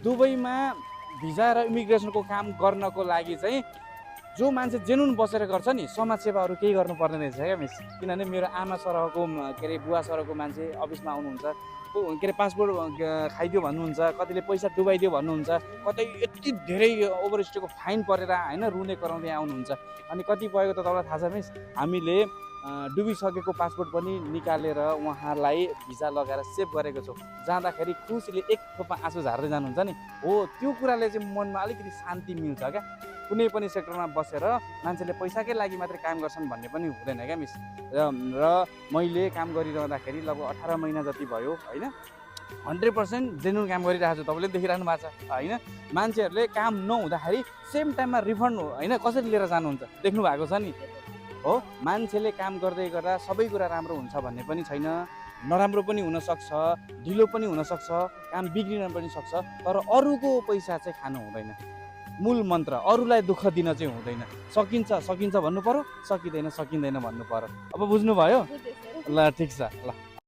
दुबईमा visa र इमिग्रेसनको काम गर्नको लागि चाहिँ जो मान्छे जेनुन बसेर गर्छ नि समाज सेवाहरू केही गर्नु पर्ने रहेछ क्या मिस। किनभने मेरो आमा सरहको के अरे बुवा सरहको मान्छे अफिसमा आउनुहुन्छ, के अरे पासपोर्ट खाइदियो भन्नुहुन्छ, कतिले पैसा डुबाइदियो भन्नुहुन्छ, कतै यति धेरै ओभरस्टेको फाइन परेर होइन रुने कराउँदै आउनुहुन्छ। अनि कतिपयको त तपाईँलाई थाहा छ मिस, हामीले डुबिसकेको पासपोर्ट पनि निकालेर उहाँलाई भिजा लगाएर सेभ गरेको छौँ। जाँदाखेरि खुसीले एक थोपा आँसु झार्दै जानुहुन्छ नि, हो त्यो कुराले चाहिँ मनमा अलिकति शान्ति मिल्छ क्या। कुनै पनि सेक्टरमा बसेर मान्छेले पैसाकै लागि मात्रै काम गर्छन् भन्ने पनि हुँदैन क्या मिस। र मैले काम गरिरहँदाखेरि लगभग 18 महिना जति भयो होइन, 100% जेन्युन काम गरिरहेको छु। तपाईँले देखिरहनु भएको छ होइन। मान्छेहरूले काम नहुँदाखेरि सेम टाइममा रिफन्ड होइन कसरी लिएर जानुहुन्छ देख्नु भएको छ नि। हो, मान्छेले काम गर्दै गर्दा सबै कुरा राम्रो हुन्छ भन्ने पनि छैन, नराम्रो पनि हुनसक्छ, ढिलो पनि हुनसक्छ, काम बिग्रिन पनि सक्छ। तर अरूको पैसा चाहिँ खानु हुँदैन। मूल मन्त्र अरूलाई दुःख दिन चाहिँ हुँदैन। सकिन्छ सकिन्छ भन्नु पर्यो, सकिँदैन सकिँदैन भन्नु पर्यो। अब बुझ्नुभयो? ल ठिक छ ल।